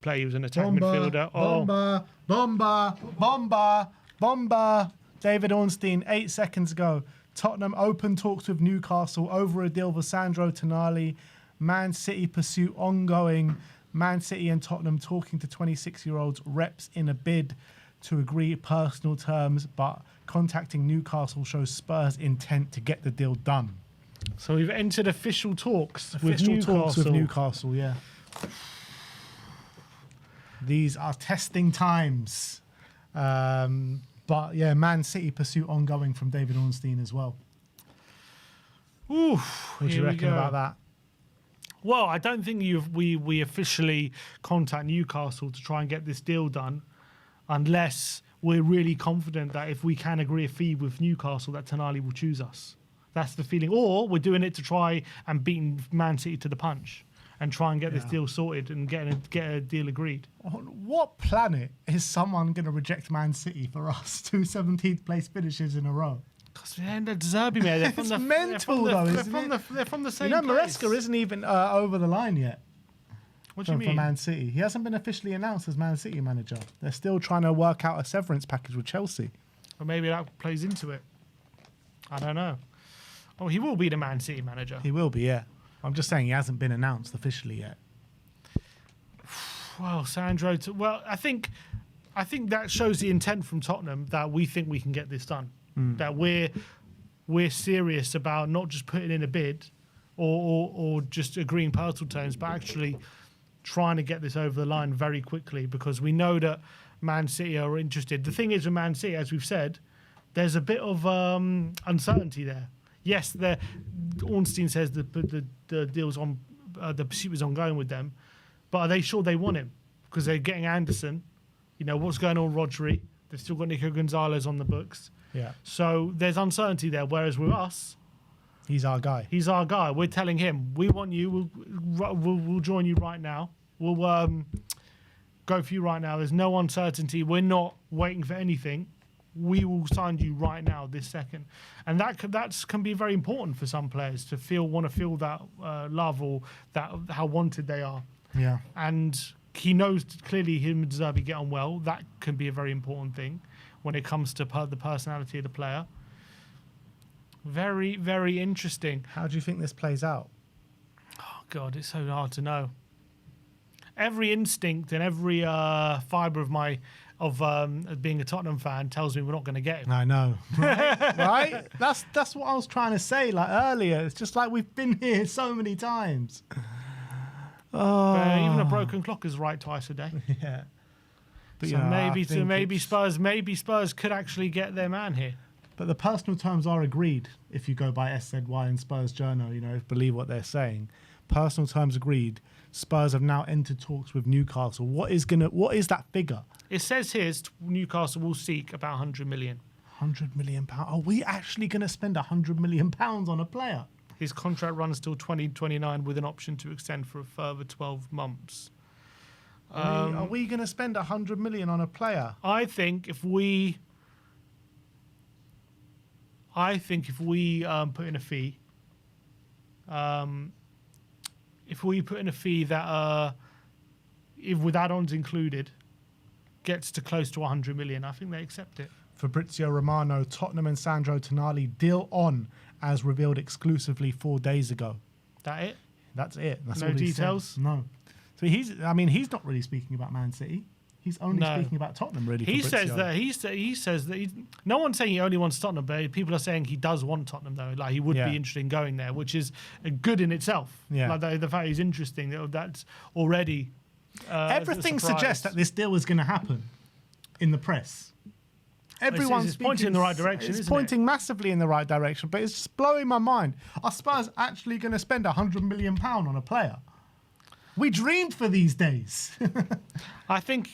player. He was an attacking midfielder. Bomba. David Ornstein, 8 seconds ago. Tottenham open talks with Newcastle over a deal for Sandro Tonali. Man City pursuit ongoing. Man City and Tottenham talking to 26-year-olds reps in a bid to agree personal terms, but contacting Newcastle shows Spurs' intent to get the deal done. So we've entered official talks with Newcastle, yeah. These are testing times. But yeah, Man City pursuit ongoing from David Ornstein as well. Oof, what do you reckon about that? Well, I don't think we officially contact Newcastle to try and get this deal done unless we're really confident that if we can agree a fee with Newcastle that Tonali will choose us. That's the feeling. Or we're doing it to try and beat Man City to the punch and try and get this deal sorted and get a deal agreed. On what planet is someone going to reject Man City for us? 2 17th place finishes in a row. Because they're in the Derby, mate. It's mental, though, isn't it? They're from the same place. Maresca isn't even over the line yet. What do you mean? For Man City. He hasn't been officially announced as Man City manager. They're still trying to work out a severance package with Chelsea. Or maybe that plays into it. I don't know. Oh, he will be the Man City manager. He will be, yeah. I'm just saying he hasn't been announced officially yet. Well, Sandro. I think that shows the intent from Tottenham that we think we can get this done. That we're serious about not just putting in a bid or just agreeing personal terms, but actually trying to get this over the line very quickly because we know that Man City are interested. The thing is with Man City, as we've said, there's a bit of uncertainty there. Yes, Ornstein says the deal's on, the pursuit is ongoing with them, but are they sure they want him? Because they're getting Anderson. You know, what's going on with Rodri? They've still got Nico Gonzalez on the books. Yeah. So there's uncertainty there, whereas with us... He's our guy. We're telling him, we want you, we'll join you right now. We'll go for you right now. There's no uncertainty. We're not waiting for anything. We will sign you right now, this second. And that can be very important for some players to want to feel that love or that how wanted they are. Yeah. And he knows clearly him and Zerbi get on well. That can be a very important thing when it comes to the personality of the player. Very, very interesting. How do you think this plays out? Oh, God, it's so hard to know. Every instinct and every fibre of being a Tottenham fan tells me we're not going to get him. I know, right? That's what I was trying to say like earlier. It's just like we've been here so many times. But even a broken clock is right twice a day. Yeah. But so maybe Spurs could actually get their man here. But the personal terms are agreed. If you go by SZY and Spurs Journal, believe what they're saying. Personal terms agreed. Spurs have now entered talks with Newcastle. What is that figure? It says here Newcastle will seek about 100 million. 100 million pounds. Are we actually going to spend 100 million pounds on a player? His contract runs till 2029 with an option to extend for a further 12 months. Are we going to spend 100 million on a player? I think if we put in a fee, that if with add-ons included, gets to close to 100 million, I think they accept it. Fabrizio Romano, Tottenham and Sandro Tonali deal on as revealed exclusively 4 days ago. That it? That's it. That's no all he details? said. No. So he's not really speaking about Man City. He's only speaking about Tottenham, really. He says that no one's saying he only wants Tottenham, but people are saying he does want Tottenham, though. Like he would be interested in going there, which is good in itself. Yeah. Like the fact he's interesting, that's already. Everything suggests that this deal is going to happen in the press. Everyone's pointing in the right direction. It's pointing massively in the right direction, but it's just blowing my mind. Are Spurs actually going to spend £100 million on a player? We dreamed for these days. I don't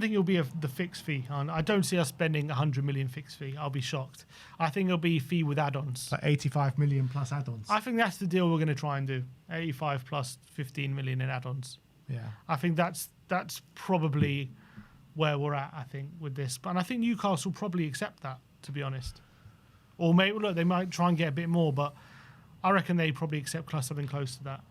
think it'll be the fixed fee. I don't see us spending 100 million fixed fee. I'll be shocked. I think it'll be a fee with add-ons. Like 85 million plus add-ons. I think that's the deal we're going to try and do. 85 plus 15 million in add-ons. Yeah. I think that's probably where we're at, I think, with this. And I think Newcastle probably accept that, to be honest. Or maybe, look, they might try and get a bit more, but I reckon they probably accept something close to that.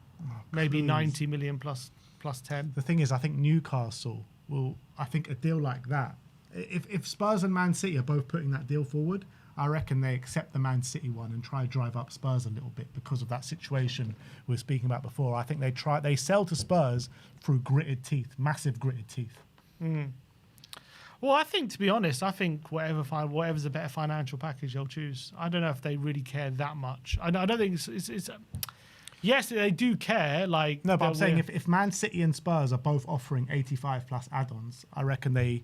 Maybe 90 million plus plus 10. The thing is, I think Newcastle will. I think a deal like that. If Spurs and Man City are both putting that deal forward, I reckon they accept the Man City one and try to drive up Spurs a little bit because of that situation we were speaking about before. I think they sell to Spurs through gritted teeth, massive gritted teeth. Well, I think, to be honest, whatever's a better financial package they'll choose. I don't know if they really care that much. I don't think it's yes, they do care. Like no, but I'm saying if Man City and Spurs are both offering 85 plus add-ons, I reckon they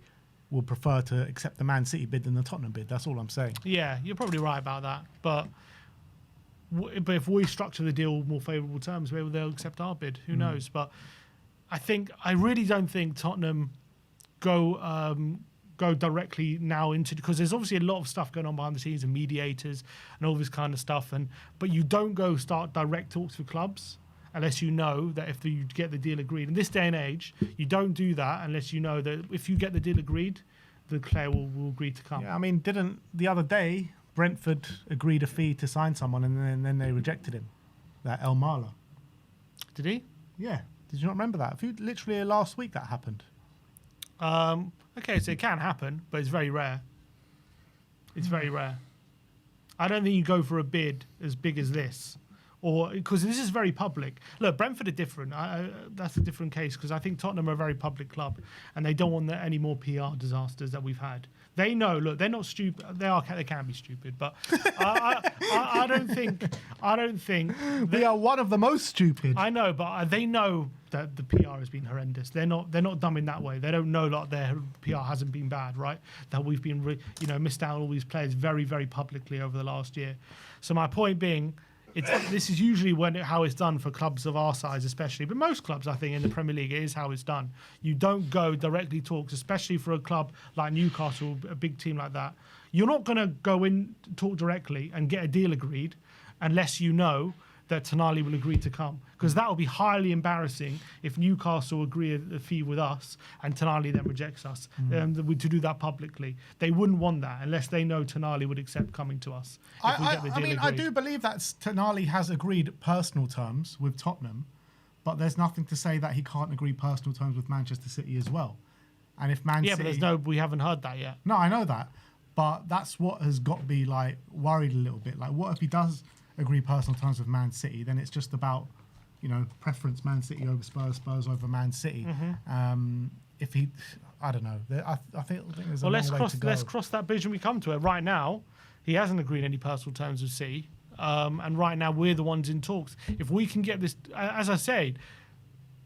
will prefer to accept the Man City bid than the Tottenham bid. That's all I'm saying. Yeah, you're probably right about that. But if we structure the deal more favourable terms, maybe they'll accept our bid. Who knows? But I really don't think Tottenham go directly now into, because there's obviously a lot of stuff going on behind the scenes and mediators and all this kind of stuff, but you don't go start direct talks with clubs unless you know that if you get the deal agreed. In this day and age, you don't do that unless you know that if you get the deal agreed, the player will agree to come. Yeah, I mean, didn't the other day Brentford agreed a fee to sign someone and then they rejected him? That El Mala. Did he? Yeah. Did you not remember that? Literally last week that happened. Okay, so it can happen, but it's very rare. It's very rare. I don't think you go for a bid as big as this, or because this is very public. Look, Brentford are different. That's a different case because I think Tottenham are a very public club, and they don't want any more PR disasters that we've had. They know. Look, they're not stupid. They can be stupid, but I don't think. They are one of the most stupid. I know, but they know that the PR has been horrendous. They're not dumb in that way. They don't know that their PR hasn't been bad, right? That we've been, missed out on all these players very, very publicly over the last year. So my point being, this is usually how it's done for clubs of our size, especially. But most clubs, I think, in the Premier League, it is how it's done. You don't go directly talks, especially for a club like Newcastle, a big team like that. You're not going to go in, talk directly and get a deal agreed unless you know that Tonali will agree to come. Because that will be highly embarrassing if Newcastle agree a fee with us and Tonali then rejects us to do that publicly. They wouldn't want that unless they know Tonali would accept coming to us. I do believe that Tonali has agreed personal terms with Tottenham, but there's nothing to say that he can't agree personal terms with Manchester City as well. And if Man City... but we haven't heard that yet. No, I know that. But that's what has got me worried a little bit. Like, what if he does agree personal terms with Man City? Then it's just about, preference Man City over Spurs, Spurs over Man City. If he, I don't know. I think there's a long way to go. Let's cross that bridge when we come to it. Right now, he hasn't agreed any personal terms with City, and right now we're the ones in talks. If we can get this, as I said,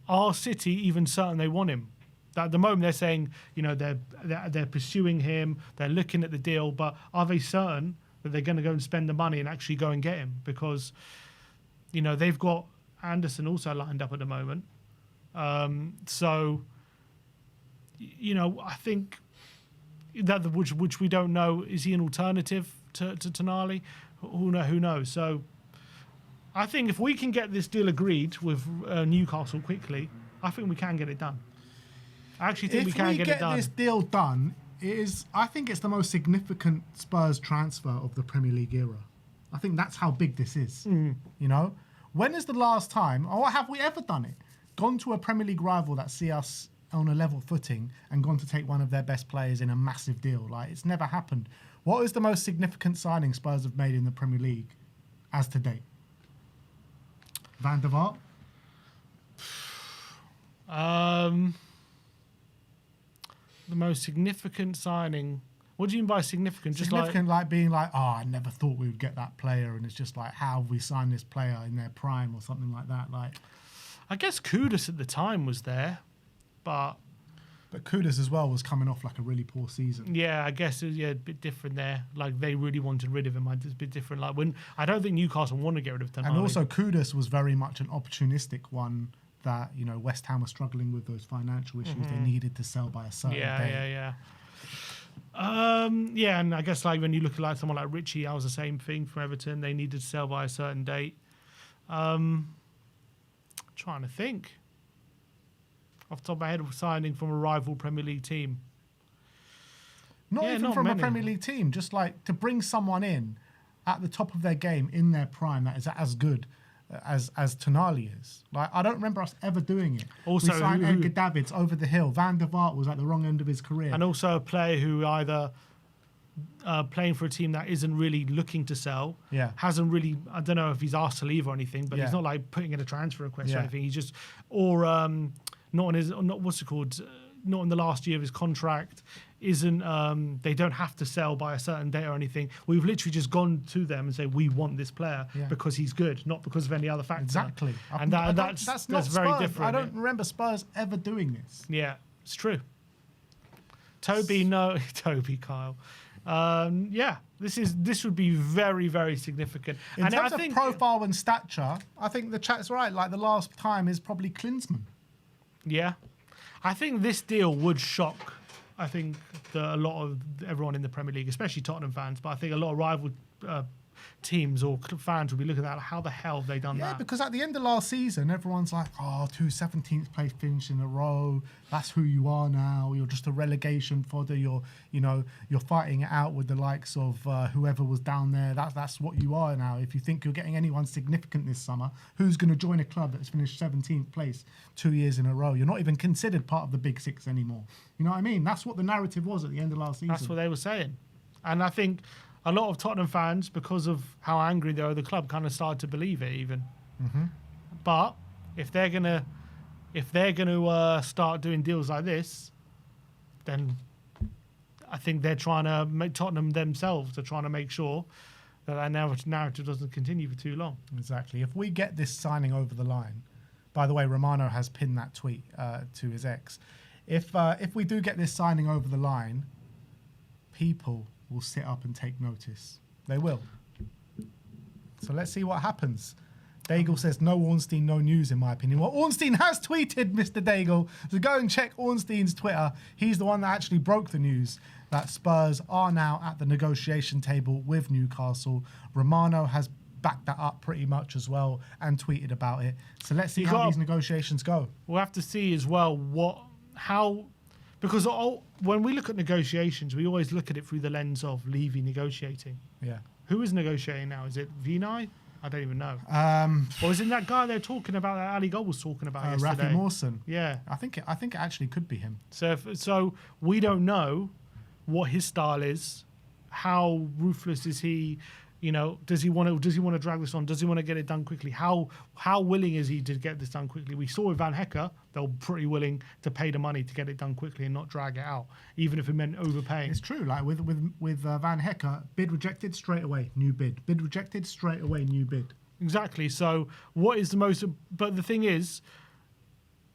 are City even certain they want him? At the moment, they're saying, they're pursuing him, they're looking at the deal, but are they certain that they're going to go and spend the money and actually go and get him? Because, they've got Anderson also lined up at the moment. I think that which we don't know, is he an alternative to Tonali? Who knows? So I think if we can get this deal agreed with Newcastle quickly, I think we can get it done. I actually think we can get it done. If we get this deal done, I think it's the most significant Spurs transfer of the Premier League era. I think that's how big this is. When is the last time, or have we ever done it, gone to a Premier League rival that see us on a level footing and gone to take one of their best players in a massive deal? It's never happened. What is the most significant signing Spurs have made in the Premier League as to date? Van der Vaart? The most significant signing. What do you mean by significant? Significant, like being I never thought we would get that player, and it's just how have we signed this player in their prime or something like that? I guess Kudus at the time was there, but Kudus as well was coming off a really poor season. Yeah, I guess it was a bit different there. They really wanted rid of him. It's a bit different. I don't think Newcastle want to get rid of Tonali. And also Kudus was very much an opportunistic one. That West Ham were struggling with those financial issues. They needed to sell by a certain day. And I guess when you look at someone like Richie, that was the same thing from Everton. They needed to sell by a certain date. Trying to think off the top of my head of signing from a rival Premier League team. Not even from a Premier League team. Just to bring someone in at the top of their game in their prime that is as good as Tonali is. Like, I don't remember us ever doing it. Also, we signed Edgar Davids over the hill. Van der Vaart was at the wrong end of his career. And also a player who either playing for a team that isn't really looking to sell, hasn't really, I don't know if he's asked to leave or anything, but he's not like putting in a transfer request or anything. He's just, or not on his, not what's it called, not in the last year of his contract, isn't, they don't have to sell by a certain date or anything. We've literally just gone to them and say, we want this player because he's good, not because of any other factor. Exactly. And that's very different. I don't remember Spurs ever doing this. Yeah, it's true. Toby, Kyle. This would be very, very significant. In terms of profile and stature, I think the chat's right. Like, the last time is probably Klinsmann. Yeah. I think this deal would shock, I think, a lot of everyone in the Premier League, especially Tottenham fans, but I think a lot of rival teams or fans will be looking at how the hell have they done that? Yeah, because at the end of last season, everyone's like, oh, 2 17th place finish in a row. That's who you are now. You're just a relegation fodder. You're fighting it out with the likes of whoever was down there. That's what you are now. If you think you're getting anyone significant this summer, who's going to join a club that's finished 17th place 2 years in a row? You're not even considered part of the Big Six anymore. You know what I mean? That's what the narrative was at the end of last season. That's what they were saying. And I think a lot of Tottenham fans, because of how angry they are at the club, kind of started to believe it even. Mm-hmm. But if they're gonna start doing deals like this, then I think they're trying to make Tottenham themselves. They're trying to make sure that narrative doesn't continue for too long. Exactly. If we get this signing over the line, by the way, Romano has pinned that tweet to his ex. If we do get this signing over the line, people will sit up and take notice. They will. So let's see what happens. Daigle says, no Ornstein, no news, in my opinion. Well, Ornstein has tweeted, Mr. Daigle. So go and check Ornstein's Twitter. He's the one that actually broke the news that Spurs are now at the negotiation table with Newcastle. Romano has backed that up pretty much as well and tweeted about it. So let's see how these negotiations go. We'll have to see as well because when we look at negotiations, we always look at it through the lens of Levy negotiating. Yeah. Who is negotiating now? Is it Vinay? I don't even know. Or is it that guy they're talking about that Ali Gold was talking about yesterday? Rafi Mawson. Yeah. I think it actually could be him. So we don't know what his style is. How ruthless is he? You know, does he want to drag this on? Does he want to get it done quickly? How willing is he to get this done quickly? We saw with Van Hecker, they were pretty willing to pay the money to get it done quickly and not drag it out, even if it meant overpaying. It's true. Like with Van Hecker, bid rejected, straight away, new bid. Bid rejected, straight away, new bid. Exactly. So what is the most? But the thing is,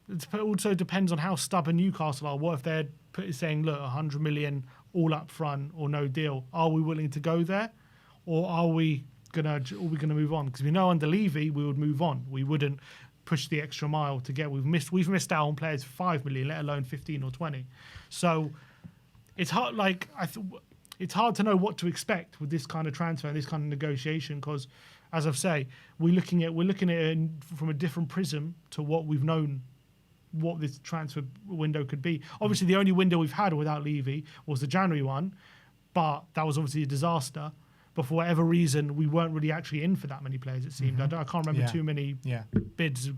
it also depends on how stubborn Newcastle are. What if they're saying, look, 100 million all up front or no deal? Are we willing to go there? Or are we gonna move on? Because we know under Levy we would move on. We wouldn't push the extra mile to get. We've missed out on players for 5 million, let alone 15 or 20. So it's hard. It's hard to know what to expect with this kind of transfer and this kind of negotiation. Because, as I've said, we're looking at it from a different prism to what we've known. What this transfer window could be. Obviously, the only window we've had without Levy was the January one, but that was obviously a disaster. But for whatever reason, we weren't really actually in for that many players, it seemed. I can't remember too many bids.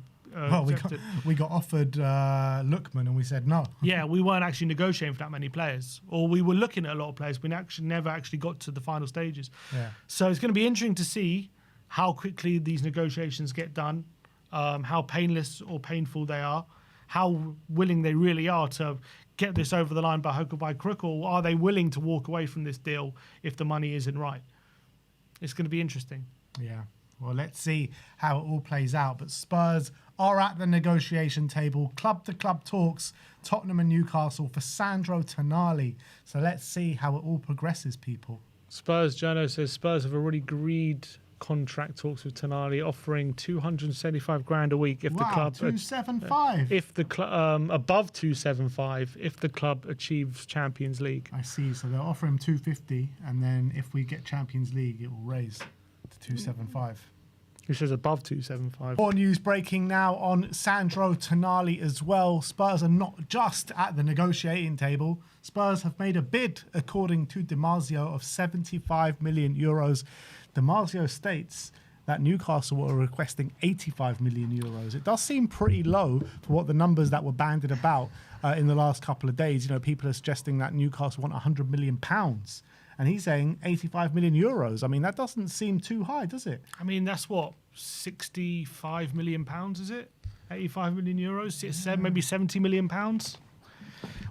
We got offered Lookman and we said no. Yeah, we weren't actually negotiating for that many players. Or we were looking at a lot of players. We never actually got to the final stages. Yeah. So it's going to be interesting to see how quickly these negotiations get done, how painless or painful they are, how willing they really are to get this over the line by hook or by crook, or are they willing to walk away from this deal if the money isn't right? It's going to be interesting. Yeah. Well, let's see how it all plays out. But Spurs are at the negotiation table. Club-to-club talks, Tottenham and Newcastle for Sandro Tonali. So let's see how it all progresses, people. Spurs, Jono says Spurs have already agreed contract talks with Tonali, offering 275 grand a week if the club 275. If the club above 275 if the club achieves Champions League. I see. So they'll offer him 250, and then if we get Champions League, it will raise to 275. Who says above 275? More news breaking now on Sandro Tonali as well. Spurs are not just at the negotiating table. Spurs have made a bid, according to Di Marzio, of 75 million euros. Di Marzio states that Newcastle were requesting 85 million euros. It does seem pretty low for what the numbers that were banded about in the last couple of days. You know, people are suggesting that Newcastle want 100 million pounds. And he's saying 85 million euros. I mean, that doesn't seem too high, does it? I mean, that's what, 65 million pounds, is it? 85 million euros? It's maybe 70 million pounds?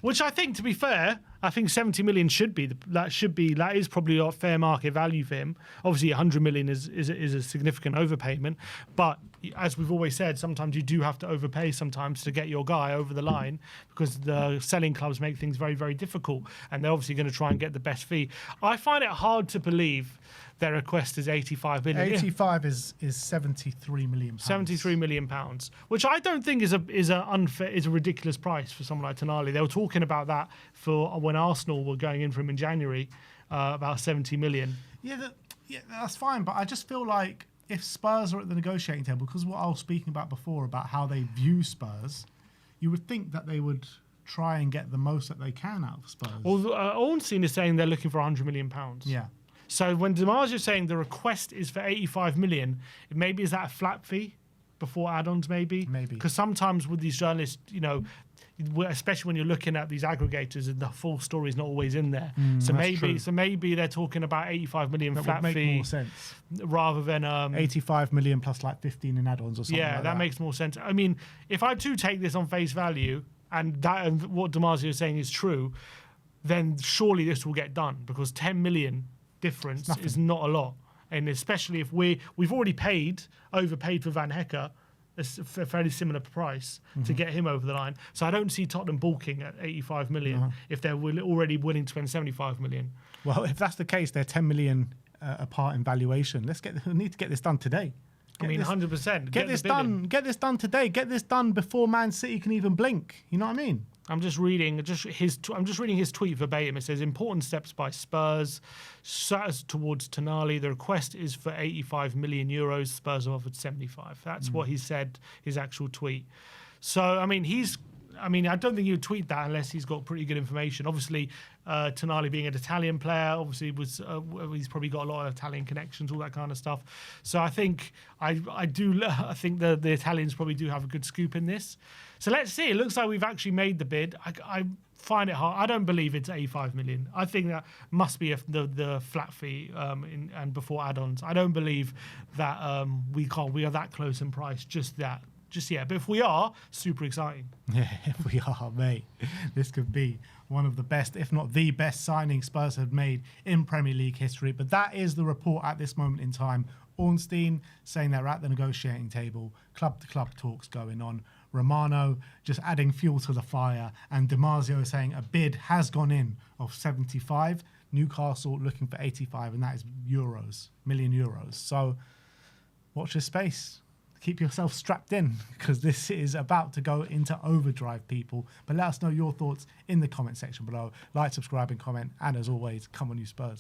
Which I think, to be fair, I think 70 million should be that is probably a fair market value for him. Obviously, 100 million is a significant overpayment, but as we've always said, sometimes you do have to overpay sometimes to get your guy over the line, because the selling clubs make things very, very difficult, and they're obviously going to try and get the best fee. I find it hard to believe their request is 85 million. 85 is 73 million pounds. 73 million pounds, which I don't think is a ridiculous price for someone like Tonali. They were talking about that for when Arsenal were going in for him in January, about 70 million. Yeah, that's fine, but I just feel like if Spurs are at the negotiating table, because what I was speaking about before about how they view Spurs, you would think that they would try and get the most that they can out of Spurs. Well, Ornstein is saying they're looking for 100 million pounds. Yeah. So when DiMaggio is saying the request is for 85 million, maybe is that a flat fee before add-ons? Maybe. Because sometimes with these journalists, you know, especially when you're looking at these aggregators, and the full story is not always in there. So maybe they're talking about 85 million that flat would make fee more sense. Rather than 85 million plus like 15 in add-ons or something. Yeah, like that makes more sense. I mean, if I do take this on face value, and what DiMaggio is saying is true, then surely this will get done, because 10 million difference is not a lot, and especially if we've already overpaid for Van Hecke a fairly similar price to get him over the line. So I don't see Tottenham balking at 85 million if they're already willing to spend 75 million. Well, if that's the case, they're 10 million apart in valuation. We need to get this done today. 100%. Get this done. Get this done today. Get this done before Man City can even blink. You know what I mean? I'm just reading his tweet verbatim. It says, important steps by Spurs towards Tonali. The request is for 85 million euros. Spurs have offered 75. That's what he said, his actual tweet. So, I mean, I don't think he would tweet that unless he's got pretty good information. Obviously, Tonali being an Italian player, obviously he's probably got a lot of Italian connections, all that kind of stuff. So I think I think the Italians probably do have a good scoop in this. So let's see. It looks like we've actually made the bid. I find it hard. I don't believe it's 85 million. I think that must be the flat fee and before add-ons. I don't believe that we are that close in price just yet. But if we are, super exciting. Yeah, if we are, mate, this could be one of the best, if not the best signing Spurs have made in Premier League history. But that is the report at this moment in time. Ornstein saying they're at the negotiating table, club-to-club talks going on. Romano just adding fuel to the fire, and DiMaggio saying a bid has gone in of 75. Newcastle looking for 85, and that is million euros. So watch this space. Keep yourself strapped in, because this is about to go into overdrive, people. But let us know your thoughts in the comment section below. Like, subscribe, and comment. And as always, come on, you Spurs.